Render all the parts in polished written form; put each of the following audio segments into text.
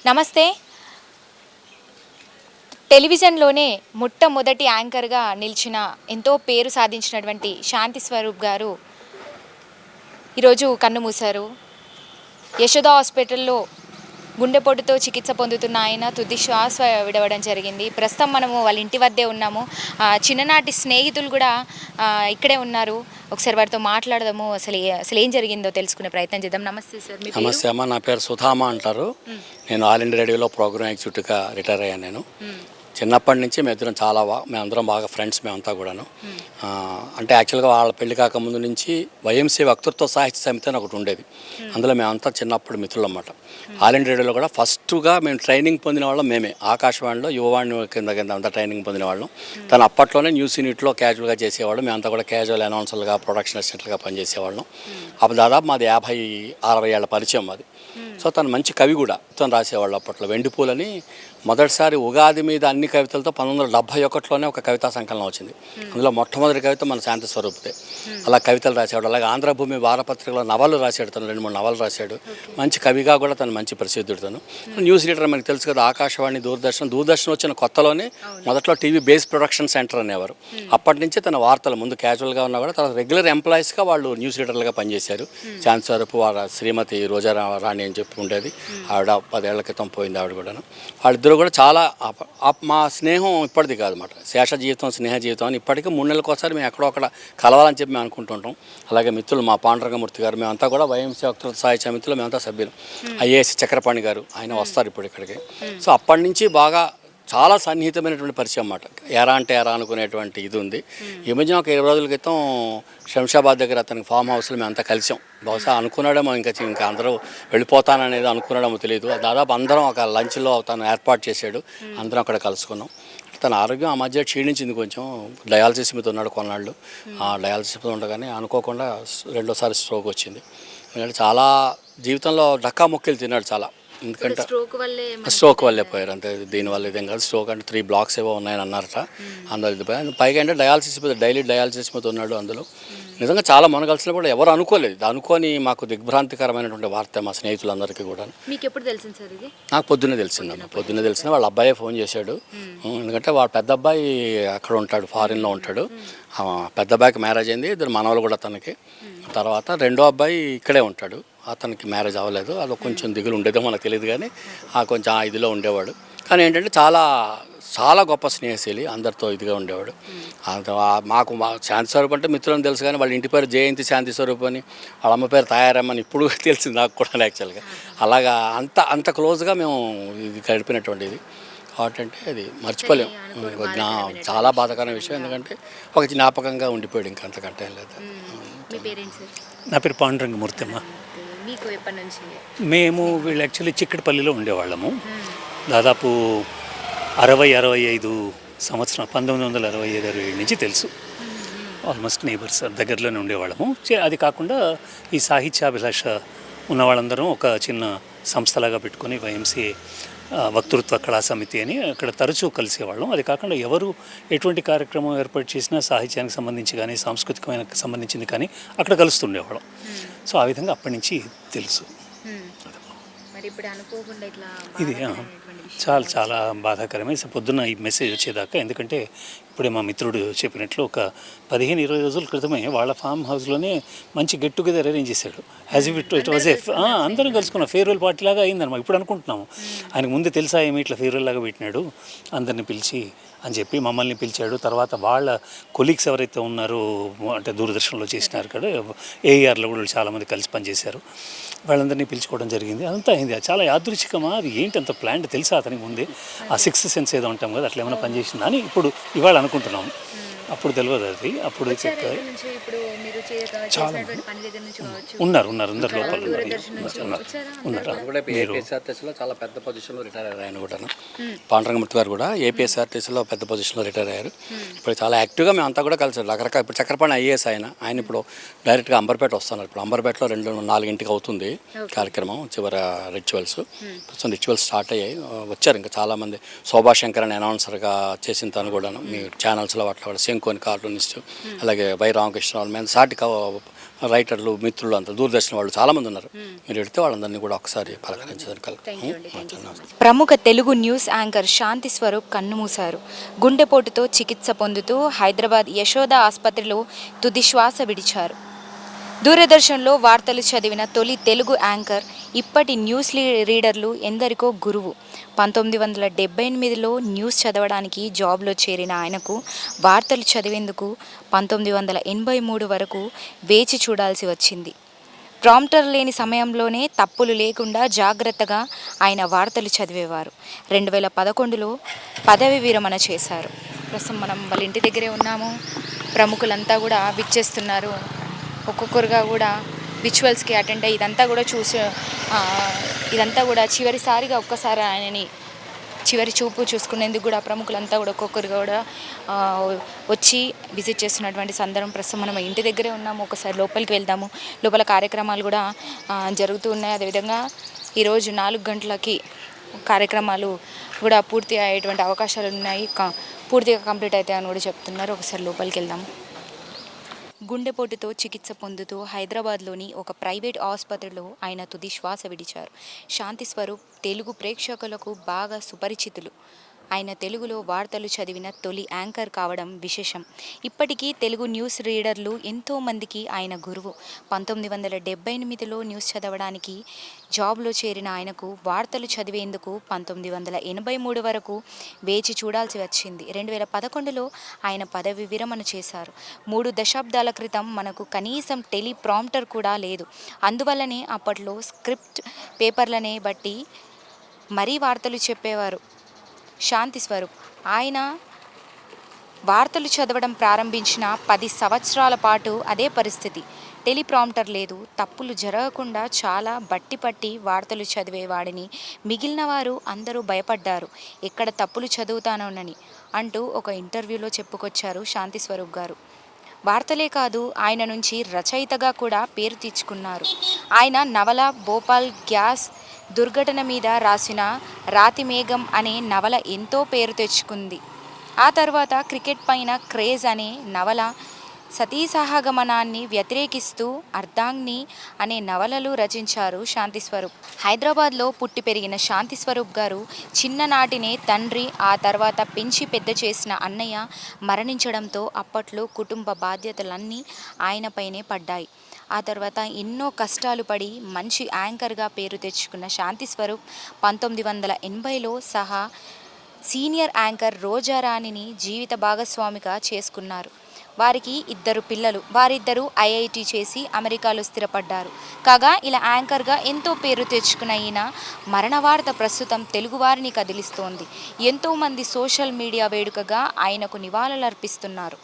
నమస్తే. టెలివిజన్లోనే మొట్టమొదటి యాంకర్గా నిలిచిన ఎంతో పేరు సాధించినటువంటి శాంతి స్వరూప్ గారు ఈరోజు కన్నుమూశారు. యశోద హాస్పిటల్లో గుండెపోటుతో చికిత్స పొందుతున్న ఆయన తుది శ్వాస విడవడం జరిగింది. ప్రస్తుతం మనము వాళ్ళ ఇంటి వద్దే ఉన్నాము. చిన్ననాటి స్నేహితులు కూడా ఇక్కడే ఉన్నారు. ఒకసారి వారితో మాట్లాడదాము. అసలు ఏం జరిగిందో తెలుసుకునే ప్రయత్నం చేద్దాం. నమస్తే సార్. నమస్తే అమ్మ, నా పేరు సుధామ అంటారు. నేను ఆల్ ఇండియా రేడియోలో ప్రోగ్రామ్ ఎగ్జిక్యూటివ్గా రిటైర్ అయ్యాను. నేను చిన్నప్పటి నుంచి మేమందరం బాగా ఫ్రెండ్స్ మేమంతా కూడాను. అంటే యాక్చువల్గా వాళ్ళ పెళ్లి కాకముందు నుంచి వైఎంసీ వక్తృత్వ సాహిత్య సమితి అని ఒకటి ఉండేది. అందులో మేమంతా చిన్నప్పుడు మిత్రులు అన్నమాట. ఆల్ ఇండియా రేడియోలో కూడా ఫస్ట్గా మేము ట్రైనింగ్ పొందిన వాళ్ళం మేమే. ఆకాశవాణిలో యువవాణి కింద అంతా ట్రైనింగ్ పొందిన వాళ్ళం. తను అప్పట్లోనే న్యూస్ యూనిట్లో క్యాజువల్గా చేసేవాళ్ళం. మేమంతా కూడా క్యాజువల్ అనౌన్సర్లుగా, ప్రొడక్షన్ అసిస్టెంట్లుగా పనిచేసేవాళ్ళం. అప్పుడు దాదాపు మాది 50-60 ఏళ్ల పరిచయం అది. సో తను మంచి కవి కూడా. తను రాసేవాళ్ళు అప్పట్లో. వెండిపూలని మొదటిసారి ఉగాది మీద అన్ని కవితలతో 1971లోనే ఒక కవితా సంకలనం వచ్చింది. అందులో మొట్టమొదటి కవిత మన శాంతి స్వరూప్దే. అలా కవితలు రాసేవాడు. అలాగే ఆంధ్రభూమి వారపత్రికలో నవలు రాశాడు. తను 2-3 నవలు రాశాడు. మంచి కవిగా కూడా తను మంచి ప్రసిద్ధుడు. తను న్యూస్ రీడర్ మనకి తెలుసు కదా. ఆకాశవాణి, దూరదర్శన్ వచ్చిన కొత్తలోనే మొదట్లో టీవీ బేస్ ప్రొడక్షన్ సెంటర్ అనేవారు. అప్పటి నుంచి తన వార్తలు ముందు క్యాజువల్గా ఉన్నా కూడా తర్వాత రెగ్యులర్ ఎంప్లాయీస్గా వాళ్ళు న్యూస్ రీడర్లుగా పనిచేశారు. శాంతి స్వరూప్ వారి శ్రీమతి రోజా రాణి అని చెప్పి ఉండేది. ఆవిడ 10 ఏళ్ల క్రితం పోయింది. ఆవిడ కూడాను. వాళ్ళిద్దరూ కూడా చాలా మా స్నేహం ఇప్పటిది కాదన్నమాట. శేష జీవితం, స్నేహ జీవితం అని ఇప్పటికీ 3 నెలలకోసారి మేము ఎక్కడో అక్కడ కలవాలని చెప్పి మేము అనుకుంటుంటాం. అలాగే మిత్రులు మా పాండురంగమూర్తి గారు, మేమంతా కూడా వైఎంసీ వక్తృత్వ సాహిత్య సమితిలో మేమంతా సభ్యులు. ఐఏఎస్ చక్రపాణి గారు, ఆయన వస్తారు ఇప్పుడు ఇక్కడికి. సో అప్పటి నుంచి బాగా చాలా సన్నిహితమైనటువంటి పరిచయం అన్నమాట. ఎరా అంటే ఎరా అనుకునేటువంటి ఇది ఉంది. ఈ మధ్యన ఒక 20 రోజుల క్రితం శంషాబాద్ దగ్గర అతనికి ఫామ్ హౌస్లో మేమంతా కలిసాం. బహుశా అనుకున్నాడేమో ఇంకా అందరూ వెళ్ళిపోతాననేది అనుకున్నాడేమో తెలియదు. దాదాపు అందరం ఒక లంచ్లో తను ఏర్పాటు చేశాడు. అందరం అక్కడ కలుసుకున్నాం. తన ఆరోగ్యం ఆ మధ్య క్షీణించింది కొంచెం. డయాలసిస్ మీద ఉన్నాడు కొన్నాళ్ళు. డయాలసిస్ మీద ఉండగానే అనుకోకుండా రెండోసారి స్ట్రోక్ వచ్చింది. ఎందుకంటే చాలా జీవితంలో డక్కా మొక్కలు తిన్నాడు చాలా. ఎందుకంటే స్ట్రోక్ వల్లే పోయారు అంతే. దీనివల్ల ఇదేం కాదు. స్ట్రోక్ అంటే 3 బ్లాక్స్ ఏవో ఉన్నాయని అన్నారట. అందులో పైగా అంటే డయాలసిస్ మీద డైలీ డయాలసిస్ మీద ఉన్నాడు. అందులో నిజంగా చాలా మన కలిసిన కూడా ఎవరు అనుకోలేదు. అనుకోని మాకు దిగ్భ్రాంతికరమైనటువంటి వార్త మా స్నేహితులందరికీ కూడా. మీకు ఎప్పుడు తెలిసింది సార్ ఇది? నాకు పొద్దున్నే తెలిసింది. వాళ్ళ అబ్బాయే ఫోన్ చేశాడు. ఎందుకంటే వాళ్ళ పెద్ద అబ్బాయి అక్కడ ఉంటాడు, ఫారిన్లో ఉంటాడు. పెద్ద అబ్బాయికి మ్యారేజ్ అయింది. 2 మనవలు కూడా తనకి. తర్వాత రెండో అబ్బాయి ఇక్కడే ఉంటాడు. అతనికి మ్యారేజ్ అవ్వలేదు. అది కొంచెం దిగులు ఉండేదో మనకు తెలియదు, కానీ కొంచెం ఇదిలో ఉండేవాడు. కానీ ఏంటంటే చాలా చాలా గొప్ప స్నేహశీలి, అందరితో ఇదిగా ఉండేవాడు. మాకు శాంతి స్వరూప్ అంటే మిత్రులను తెలుసు, కానీ వాళ్ళ ఇంటి పేరు జయంతి శాంతి స్వరూప్ అని, వాళ్ళ అమ్మ పేరు తాయారమ్మని ఇప్పుడు తెలిసింది నాకు కూడా యాక్చువల్గా. అలాగా అంత క్లోజ్గా మేము ఇది గడిపినటువంటి ఇది. కాబట్టి అంటే అది మర్చిపోలేము. చాలా బాధాకరమైన విషయం. ఎందుకంటే ఒక జ్ఞాపకంగా ఉండిపోయాడు. ఇంకా అంతకంటే ఏం లేదు. నా పేరు పాండురంగమూర్తి అమ్మ. మేము వీళ్ళు యాక్చువల్లీ చిక్కడపల్లిలో ఉండేవాళ్ళము. దాదాపు 60-65 సంవత్సరం 1965-67 నుంచి తెలుసు. ఆల్మోస్ట్ నేబర్స్, దగ్గరలోనే ఉండేవాళ్ళము. అది కాకుండా ఈ సాహిత్యాభిలాష ఉన్న వాళ్ళందరం ఒక చిన్న సంస్థలాగా పెట్టుకొని వైఎంసీ వక్తృత్వ కళా సమితి అని అక్కడ తరచూ కలిసేవాళ్ళం. అది కాకుండా ఎవరు ఎటువంటి కార్యక్రమం ఏర్పాటు చేసినా సాహిత్యానికి సంబంధించి కానీ సంస్కృతికమైన సంబంధించింది కానీ అక్కడ కలుస్తుండేవాళ్ళం. సో ఆ విధంగా అప్పటి నుంచి తెలుసు. ఇది చాలా బాధాకరమే పొద్దున్న ఈ మెసేజ్ వచ్చేదాకా. ఎందుకంటే ఇప్పుడే మా మిత్రుడు చెప్పినట్లు ఒక 15-20 రోజుల క్రితమే వాళ్ళ ఫామ్ హౌస్లోనే మంచి గెట్ టుగెదర్ అరేంజ్ చేశాడు. యాజ్ ఇట్ వాజ్ అందరం కలుసుకున్నాం. ఫేర్వెల్ పార్టీ లాగా అయిందన్నమాట. ఇప్పుడు అనుకుంటున్నాము ఆయనకు ముందు తెలుసా ఏమి ఇట్లా ఫేర్వెల్ లాగా పెట్టినాడు అందరిని పిలిచి అని చెప్పి మమ్మల్ని పిలిచాడు. తర్వాత వాళ్ళ కొలీగ్స్ ఎవరైతే ఉన్నారో, అంటే దూరదర్శన్లో చేసినారు కదా, ఏఆర్లో కూడా చాలామంది కలిసి పనిచేశారు. వాళ్ళందరినీ పిలుచుకోవడం జరిగింది. అదంతా అయింది. చాలా యాదృచ్ఛికమా, అది ఏంటి అంత ప్లాన్ తెలుసా అతనికి ముందే? ఆ 6th సెన్స్ ఏదో ఉంటాం కదా, అట్లా ఏమైనా పనిచేసిందా అని ఇప్పుడు ఇవాళ అనుకుంటున్నాము. అప్పుడు తెలియదు అది. అప్పుడు చాలా ఉన్నారు అందరు లోపల ఉన్నారు. ఏపీఎస్ఆర్టీసీలో చాలా పెద్ద పొజిషన్లో రిటైర్ అయ్యారు ఆయన కూడా. పాండురంగమూర్తి గారు కూడా ఏపీఎస్ఆర్టీసీలో పెద్ద పొజిషన్లో రిటైర్ అయ్యారు. ఇప్పుడు చాలా యాక్టివ్గా మేము అంతా కూడా కలిసి రకరకాల. ఇప్పుడు చక్రపాణి ఐఏఎస్ ఆయన ఇప్పుడు డైరెక్ట్గా అంబర్పేట వస్తున్నారు. ఇప్పుడు అంబర్పేటలో 2-4 అవుతుంది కార్యక్రమం, చివరి రిచువల్స్. ప్రస్తుతం రిచువల్స్ స్టార్ట్ అయ్యాయి. వచ్చారు ఇంకా చాలామంది. శోభాశంకర్ అని అనౌన్సర్గా చేసిన తను కూడా మీ ఛానల్స్లో అట్లా కూడా శంకోని కార్టూనిస్ట్, అలాగే వై రామకృష్ణరావు. మేము నాలాంటి రైటర్లు మిత్రులు అంతా దూరదర్శన్ వాళ్ళు చాలామంది ఉన్నారు. మీరు పెడితే వాళ్ళందరినీ కూడా ఒకసారి పలకరించడానికి. ప్రముఖ తెలుగు న్యూస్ యాంకర్ శాంతి స్వరూప్ కన్నుమూశారు. గుండెపోటుతో చికిత్స పొందుతూ హైదరాబాద్ యశోద ఆసుపత్రిలో తుది శ్వాస విడిచారు. దూరదర్శన్లో వార్తలు చదివిన తొలి తెలుగు యాంకర్, ఇప్పటి న్యూస్ రీడర్లు ఎందరికో గురువు. 1978లో న్యూస్ చదవడానికి జాబ్లో చేరిన ఆయనకు వార్తలు చదివేందుకు 1983 వరకు వేచి చూడాల్సి వచ్చింది. ప్రాంప్టర్ లేని సమయంలోనే తప్పులు లేకుండా జాగ్రత్తగా ఆయన వార్తలు చదివేవారు. 2011లో పదవి విరమణ చేశారు. ప్రస్తుతం మనం వాళ్ళ ఇంటి దగ్గరే ఉన్నాము. ప్రముఖులంతా కూడా విచ్చేస్తున్నారు. ఒక్కొక్కరుగా కూడా విజువల్స్కి అటెండ్ అయ్యి ఇదంతా కూడా చివరిసారిగా ఒక్కసారి ఆయనని చివరి చూపు చూసుకునేందుకు కూడా ప్రముఖులంతా కూడా ఒక్కొక్కరు కూడా వచ్చి విజిట్ చేస్తున్నటువంటి సందర్భం. ప్రస్తుతం మనం ఇంటి దగ్గరే ఉన్నాము. ఒకసారి లోపలికి వెళ్దాము. లోపల కార్యక్రమాలు కూడా జరుగుతూ ఉన్నాయి. అదేవిధంగా ఈరోజు 4 గంటలకి కార్యక్రమాలు కూడా పూర్తి అయ్యేటువంటి అవకాశాలు ఉన్నాయి. పూర్తిగా కంప్లీట్ అవుతాయని కూడా చెప్తున్నారు. ఒకసారి లోపలికి వెళ్దాము. గుండెపోటుతో చికిత్స పొందుతూ హైదరాబాద్లోని ఒక ప్రైవేట్ ఆసుపత్రిలో ఆయన తుది శ్వాస విడిచారు. శాంతి స్వరూప్ తెలుగు ప్రేక్షకులకు బాగా సుపరిచితులు. ఆయన తెలుగులో వార్తలు చదివిన తొలి యాంకర్ కావడం విశేషం. ఇప్పటికీ తెలుగు న్యూస్ రీడర్లు ఎంతోమందికి ఆయన గురువు. 1978లో న్యూస్ చదవడానికి జాబ్లో చేరిన ఆయనకు వార్తలు చదివేందుకు 1983 వరకు వేచి చూడాల్సి వచ్చింది. 2011లో ఆయన పదవి విరమణ చేశారు. 3 దశాబ్దాల క్రితం మనకు కనీసం టెలిప్రాంప్టర్ కూడా లేదు. అందువల్లనే అప్పట్లో స్క్రిప్ట్ పేపర్లనే బట్టి మరీ వార్తలు చెప్పేవారు శాంతి స్వరూప్. ఆయన వార్తలు చదవడం ప్రారంభించిన 10 సంవత్సరాల పాటు అదే పరిస్థితి. టెలిప్రాంప్టర్ లేదు. తప్పులు జరగకుండా చాలా బట్టిపట్టి వార్తలు చదివేవాడిని. మిగిలిన వారు అందరూ భయపడ్డారు, ఎక్కడ తప్పులు చదువుతానోనని అంటూ ఒక ఇంటర్వ్యూలో చెప్పుకొచ్చారు శాంతి స్వరూప్ గారు. వార్తలే కాదు, ఆయన నుంచి రచయితగా కూడా పేరు తెచ్చుకున్నారు. ఆయన నవల భోపాల్ గ్యాస్ దుర్ఘటన మీద రాసిన రాతి మేఘం అనే నవల ఎంతో పేరు తెచ్చుకుంది. ఆ తర్వాత క్రికెట్ పైన క్రేజ్ అనే నవల, సతీ సహగమనాన్ని వ్యతిరేకిస్తూ అర్ధాంగిని అనే నవలలు రచించారు శాంతి స్వరూప్. హైదరాబాద్లో పుట్టి పెరిగిన శాంతి స్వరూప్ గారు చిన్ననాటినే తండ్రి, ఆ తర్వాత పెంచి పెద్ద చేసిన అన్నయ్య మరణించడంతో అప్పట్లో కుటుంబ బాధ్యతలన్నీ ఆయనపైనే పడ్డాయి. ఆ తర్వాత ఎన్నో కష్టాలు పడి మంచి యాంకర్గా పేరు తెచ్చుకున్న శాంతి స్వరూప్ 1980లో సహా సీనియర్ యాంకర్ రోజారాణిని జీవిత భాగస్వామిగా చేసుకున్నారు. వారికి 2 పిల్లలు. వారిద్దరూ ఐఐటి చేసి అమెరికాలో స్థిరపడ్డారు. కాగా ఇలా యాంకర్గా ఎంతో పేరు తెచ్చుకున్న ఈయన మరణ వార్త ప్రస్తుతం తెలుగువారిని కదిలిస్తోంది. ఎంతోమంది సోషల్ మీడియా వేడుకగా ఆయనకు నివాళులర్పిస్తున్నారు.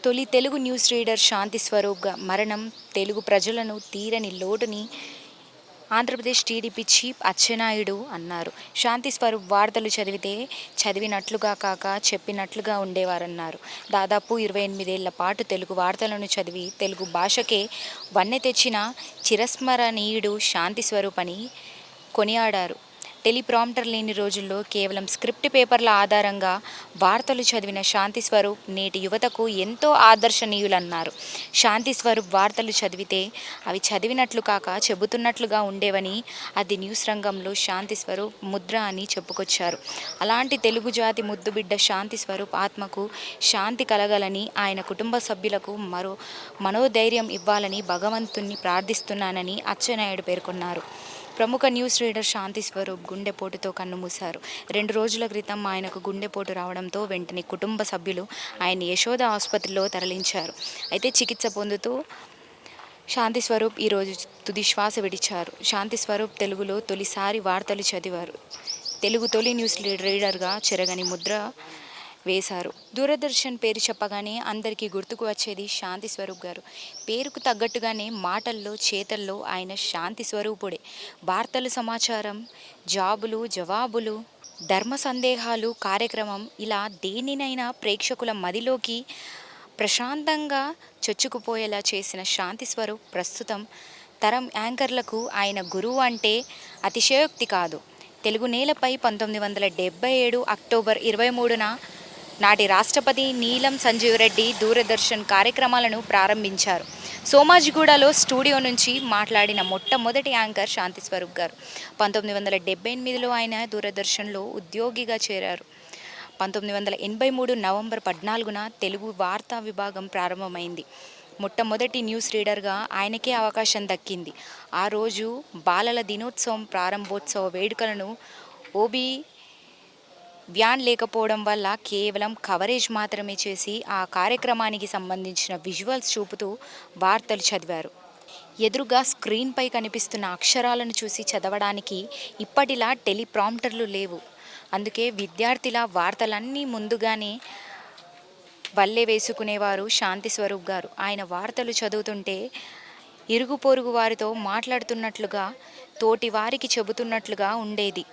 తొలి తెలుగు న్యూస్ రీడర్ శాంతి స్వరూప్ మరణం తెలుగు ప్రజలను తీరని లోటుని ఆంధ్రప్రదేశ్ టీడీపీ చీఫ్ అచ్చెన్నాయుడు అన్నారు. శాంతి స్వరూప్ వార్తలు చదివితే చదివినట్లుగా కాక చెప్పినట్లుగా ఉండేవారన్నారు. దాదాపు 28 ఏళ్ల పాటు తెలుగు వార్తలను చదివి తెలుగు భాషకే వన్నె తెచ్చిన చిరస్మరణీయుడు శాంతి స్వరూప్ అని కొనియాడారు. టెలిప్రాంప్టర్ లేని రోజుల్లో కేవలం స్క్రిప్ట్ పేపర్ల ఆధారంగా వార్తలు చదివిన శాంతి స్వరూప్ నేటి యువతకు ఎంతో ఆదర్శనీయులన్నారు. శాంతి స్వరూప్ వార్తలు చదివితే అవి చదివినట్లు కాక చెబుతున్నట్లుగా ఉండేవని, అది న్యూస్ రంగంలో శాంతి స్వరూప్ ముద్ర అని చెప్పుకొచ్చారు. అలాంటి తెలుగు జాతి ముద్దుబిడ్డ శాంతి స్వరూప్ ఆత్మకు శాంతి కలగాలని, ఆయన కుటుంబ సభ్యులకు మనోధైర్యం ఇవ్వాలని భగవంతుణ్ణి ప్రార్థిస్తున్నానని అచ్చెన్నాయుడు పేర్కొన్నారు. ప్రముఖ న్యూస్ రీడర్ శాంతి స్వరూప్ గుండెపోటుతో కన్నుమూశారు. 2 రోజుల క్రితం ఆయనకు గుండెపోటు రావడంతో వెంటనే కుటుంబ సభ్యులు ఆయన యశోద ఆసుపత్రిలో తరలించారు. అయితే చికిత్స పొందుతూ శాంతి స్వరూప్ ఈరోజు తుది శ్వాస విడిచారు. శాంతి స్వరూప్ తెలుగులో తొలిసారి వార్తలు చదివారు. తెలుగు తొలి న్యూస్ రీడర్గా చెరగని ముద్ర వేశారు. దూరదర్శన్ పేరు చెప్పగానే అందరికీ గుర్తుకు వచ్చేది శాంతి స్వరూప్ గారు. పేరుకు తగ్గట్టుగానే మాటల్లో చేతల్లో ఆయన శాంతి స్వరూపుడే. వార్తలు, సమాచారం, జాబులు, జవాబులు, ధర్మ సందేహాలు కార్యక్రమం ఇలా దేనినైనా ప్రేక్షకుల మదిలోకి ప్రశాంతంగా చొచ్చుకుపోయేలా చేసిన శాంతి స్వరూప్ ప్రస్తుతం తరం యాంకర్లకు ఆయన గురువు అంటే అతిశయోక్తి కాదు. తెలుగు నేలపై 1977 అక్టోబర్ 23న నాటి రాష్ట్రపతి నీలం సంజీవ్ రెడ్డి దూరదర్శన్ కార్యక్రమాలను ప్రారంభించారు. సోమాజిగూడలో స్టూడియో నుంచి మాట్లాడిన మొట్టమొదటి యాంకర్ శాంతి స్వరూప్ గారు. 1978లో ఆయన దూరదర్శన్లో ఉద్యోగిగా చేరారు. 1983 నవంబర్ 14న తెలుగు వార్తా విభాగం ప్రారంభమైంది. మొట్టమొదటి న్యూస్ రీడర్గా ఆయనకే అవకాశం దక్కింది. ఆ రోజు బాలల దినోత్సవం ప్రారంభోత్సవ వేడుకలను ఓబీ వ్యాన్ లేకపోవడం వల్ల కేవలం కవరేజ్ మాత్రమే చేసి ఆ కార్యక్రమానికి సంబంధించిన విజువల్స్ చూపుతూ వార్తలు చదివారు. ఎదురుగా స్క్రీన్పై కనిపిస్తున్న అక్షరాలను చూసి చదవడానికి ఇప్పటిలా టెలిప్రాంప్టర్లు లేవు. అందుకే విద్యార్థిల వార్తలన్నీ ముందుగానే వల్లే వేసుకునేవారు శాంతి స్వరూప్ గారు. ఆయన వార్తలు చదువుతుంటే ఇరుగు పొరుగు వారితో మాట్లాడుతున్నట్లుగా, తోటి వారికి చెబుతున్నట్లుగా ఉండేది.